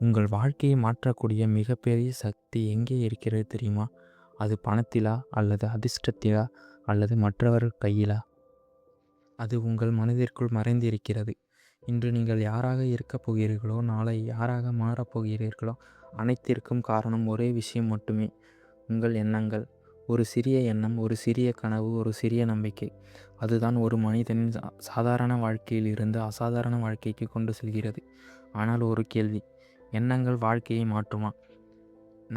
உங்கள் வாழ்க்கையை மாற்றக்கூடிய மிகப்பெரிய சக்தி எங்கே இருக்கிறது தெரியுமா? அது பணத்திலா? அல்லது அதிர்ஷ்டத்திலா? அல்லது மற்றவர்கள் கையிலா? அது உங்கள் மனதிற்குள் மறைந்திருக்கிறது. இன்று நீங்கள் யாராக இருக்கப் போகிறீர்களோ, நாளை யாராக மாறப்போகிறீர்களோ, அனைத்திற்கும் காரணம் ஒரே விஷயம் மட்டுமே. உங்கள் எண்ணங்கள். ஒரு சிறிய எண்ணம், ஒரு சிறிய கனவு, ஒரு சிறிய நம்பிக்கை. அதுதான் ஒரு மனிதனின் சாதாரண வாழ்க்கையில் இருந்து அசாதாரண வாழ்க்கைக்கு கொண்டு செல்கிறது. ஆனால் ஒரு கேள்வி, எண்ணங்கள் வாழ்க்கையை மாற்றுமா?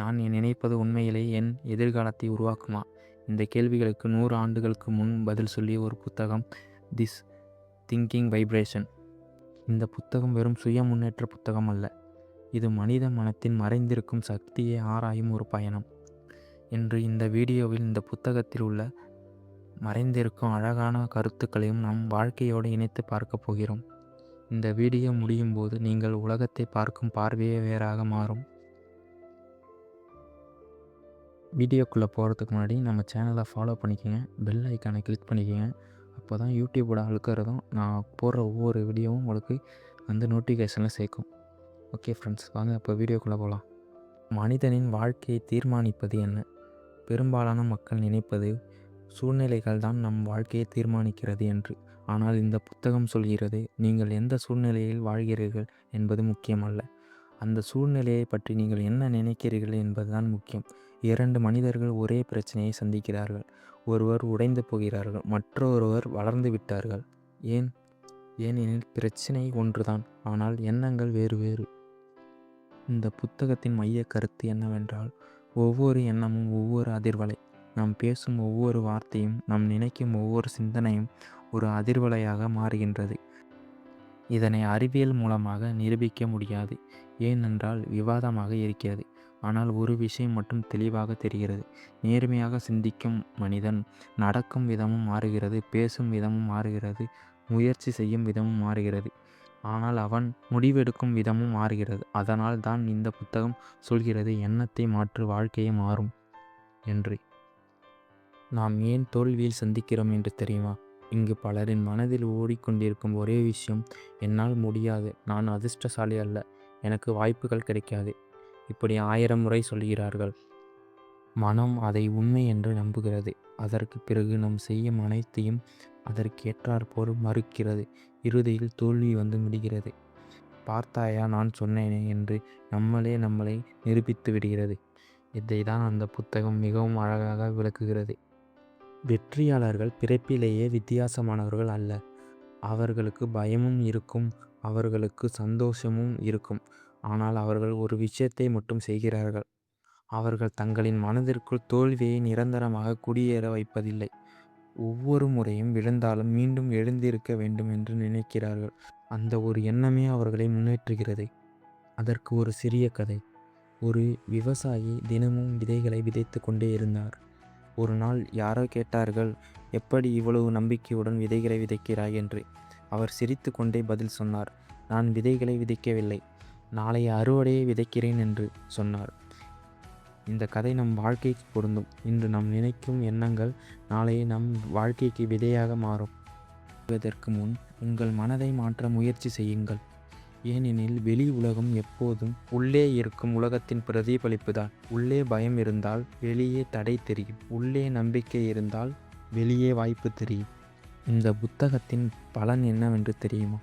நான் நினைப்பது உண்மையிலே என் எதிர்காலத்தை உருவாக்குமா? இந்த கேள்விகளுக்கு 100 ஆண்டுகளுக்கு முன் பதில் சொல்லிய ஒரு புத்தகம் திஸ் திங்கிங் வைப்ரேஷன். இந்த புத்தகம் வெறும் சுய முன்னேற்ற புத்தகம் அல்ல. இது மனித மனத்தின் மறைந்திருக்கும் சக்தியை ஆராயும் ஒரு பயணம். என்று இந்த வீடியோவில் இந்த புத்தகத்தில் உள்ள மறைந்திருக்கும் அழகான கருத்துக்களையும் நம் வாழ்க்கையோடு இணைத்து பார்க்க போகிறோம். இந்த வீடியோ முடியும் போது நீங்கள் உலகத்தை பார்க்கும் பார்வையே வேறாக மாறும். வீடியோக்குள்ளே போகிறதுக்கு முன்னாடி நம்ம சேனலை ஃபாலோ பண்ணிக்கோங்க, பெல் ஐக்கானை கிளிக் பண்ணிக்கோங்க. அப்போ தான் யூடியூபோட அழுக்கிறதும் நான் போடுற ஒவ்வொரு வீடியோவும் உங்களுக்கு வந்து நோட்டிஃபிகேஷனில் சேர்க்கும். ஓகே ஃப்ரெண்ட்ஸ், வாங்க இப்போ வீடியோக்குள்ளே போகலாம். மனிதனின் வாழ்க்கையை தீர்மானிப்பது என்ன? பெரும்பாலான மக்கள் நினைப்பது சூழ்நிலைகள் தான் நம் வாழ்க்கையை தீர்மானிக்கிறது என்று. ஆனால் இந்த புத்தகம் சொல்கிறது, நீங்கள் எந்த சூழ்நிலையில் வாழ்கிறீர்கள் என்பது முக்கியமல்ல, அந்த சூழ்நிலையை பற்றி நீங்கள் என்ன நினைக்கிறீர்கள் என்பதுதான் முக்கியம். 2 மனிதர்கள் ஒரே பிரச்சனையை சந்திக்கிறார்கள். ஒருவர் உடைந்து போகிறார்கள், மற்றொருவர் வளர்ந்து விட்டார்கள். ஏனெனில் பிரச்சனை ஒன்றுதான், ஆனால் எண்ணங்கள் வேறு வேறு. இந்த புத்தகத்தின் மைய கருத்து என்னவென்றால், ஒவ்வொரு எண்ணமும் ஒவ்வொரு அதிர்வலை. நாம் பேசும் ஒவ்வொரு வார்த்தையும், நாம் நினைக்கும் ஒவ்வொரு சிந்தனையும் ஒரு அதிர்வலையாக மாறுகின்றது. இதனை அறிவியல் மூலமாக நிரூபிக்க முடியாது, ஏனென்றால் விவாதமாக இருக்கிறது. ஆனால் ஒரு விஷயம் மட்டும் தெளிவாக தெரிகிறது. நேர்மையாக சிந்திக்கும் மனிதன் நடக்கும் விதமும் மாறுகிறது, பேசும் விதமும் மாறுகிறது, முயற்சி செய்யும் விதமும் மாறுகிறது. ஆனால் அவன் முடிவெடுக்கும் விதமும் மாறுகிறது. அதனால் தான் இந்த புத்தகம் சொல்கிறது, எண்ணத்தை மாற்று, வாழ்க்கையை மாறும் என்று. நாம் ஏன் தோல்வியில் சந்திக்கிறோம் என்று தெரியுமா? இங்கு பலரின் மனதில் ஓடிக்கொண்டிருக்கும் ஒரே விஷயம், என்னால் முடியாது, நான் அதிர்ஷ்டசாலி அல்ல, எனக்கு வாய்ப்புகள் கிடைக்காது. இப்படி 1000 முறை சொல்கிறார்கள். மனம் அதை உண்மை என்று நம்புகிறது. அதற்கு பிறகு நாம் செய்யும் அனைத்தையும் அதற்கேற்றாற்போல் மறுக்கிறது. இறுதியில் தோல்வி வந்து முடிகிறது. பார்த்தாயா, நான் சொன்னேனே என்று நம்மளை நிரூபித்து விடுகிறது. இதை தான் அந்த புத்தகம் மிகவும் அழகாக விளக்குகிறது. வெற்றியாளர்கள் பிறப்பிலேயே வித்தியாசமானவர்கள் அல்ல. அவர்களுக்கு பயமும் இருக்கும், அவர்களுக்கு சந்தோஷமும் இருக்கும். ஆனால் அவர்கள் ஒரு விஷயத்தை மட்டும் செய்கிறார்கள். அவர்கள் தங்களின் மனதிற்குள் தோல்வியை நிரந்தரமாக குடியேற வைப்பதில்லை. ஒவ்வொரு முறையும் விழுந்தாலும் மீண்டும் எழுந்திருக்க வேண்டும் என்று நினைக்கிறார்கள். அந்த ஒரு எண்ணமே அவர்களை முன்னேற்றுகிறது. அதற்கு ஒரு சிறிய கதை. ஒரு விவசாயி தினமும் விதைகளை விதைத்து கொண்டே இருந்தார். ஒரு நாள் யாரோ கேட்டார்கள், எப்படி இவ்வளவு நம்பிக்கையுடன் விதைகளை விதைக்கிறாய் என்று. அவர் சிரித்து கொண்டே பதில் சொன்னார், நான் விதைகளை விதைக்கவில்லை, நாளைய அறுவடையை விதைக்கிறேன் என்று சொன்னார். இந்த கதை நம் வாழ்க்கைக்கு பொருந்தும். இன்று நாம் நினைக்கும் எண்ணங்கள் நாளைய நம் வாழ்க்கைக்கு விதையாக மாறும். இதற்கு முன் உங்கள் மனதை மாற்ற முயற்சி செய்யுங்கள். ஏனெனில் வெளி உலகம் எப்போதும் உள்ளே இருக்கும் உலகத்தின் பிரதிபலிப்புதான். உள்ளே பயம் இருந்தால் வெளியே தடை தெரியும், உள்ளே நம்பிக்கை இருந்தால் வெளியே வாய்ப்பு தெரியும். இந்த புத்தகத்தின் பலன் என்னவென்று தெரியுமா?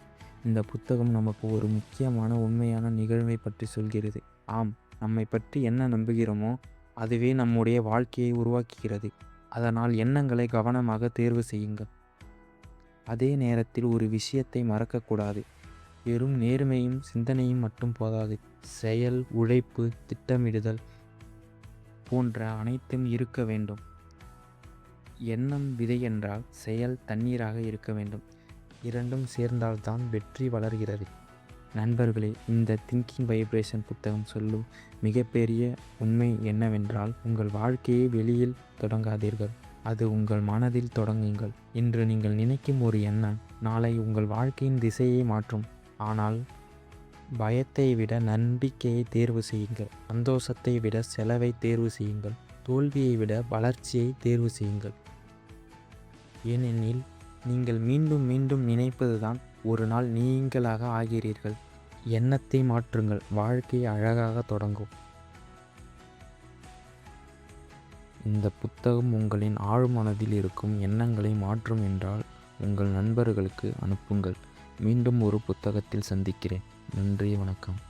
இந்த புத்தகம் நமக்கு ஒரு முக்கியமான உண்மையான நிகழ்வை பற்றி சொல்கிறது. ஆம், நம்மை பற்றி என்ன நம்புகிறோமோ அதுவே நம்முடைய வாழ்க்கையை உருவாக்குகிறது. அதனால் எண்ணங்களை கவனமாக தேர்வு செய்யுங்கள். அதே நேரத்தில் ஒரு விஷயத்தை மறக்கக்கூடாது, வெறும் நேர்மையும் சிந்தனையும் மட்டும் போதாது. செயல், உழைப்பு, திட்டமிடுதல் போன்ற அனைத்தும் இருக்க வேண்டும். எண்ணம் விதை என்றால் செயல் தண்ணீராக இருக்க வேண்டும். இரண்டும் சேர்ந்தால்தான் வெற்றி வளர்கிறது. நண்பர்களே, இந்த திங்கிங் வைப்ரேஷன் புத்தகம் சொல்லும் மிகப்பெரிய உண்மை என்னவென்றால், உங்கள் வாழ்க்கையை வெளியில் தொடங்காதீர்கள், அது உங்கள் மனதில் தொடங்குங்கள். இன்று நீங்கள் நினைக்கும் ஒரு எண்ணம் நாளை உங்கள் வாழ்க்கையின் திசையை மாற்றும். ஆனால் பயத்தை விட நம்பிக்கையை தேர்வு செய்யுங்கள். சந்தோஷத்தை விட செலவை தேர்வு செய்யுங்கள். தோல்வியை விட வளர்ச்சியை தேர்வு செய்யுங்கள். ஏனெனில் நீங்கள் மீண்டும் மீண்டும் நினைப்பதுதான் ஒரு நாள் நீங்களாக ஆகிறீர்கள். எண்ணத்தை மாற்றுங்கள், வாழ்க்கை அழகாக தொடங்கும். இந்த புத்தகம் உங்களின் ஆழ்மனதில் இருக்கும் எண்ணங்களை மாற்றும் என்றால் உங்கள் நண்பர்களுக்கு அனுப்புங்கள். மீண்டும் ஒரு புத்தகத்தில் சந்திக்கிறேன். நன்றி, வணக்கம்.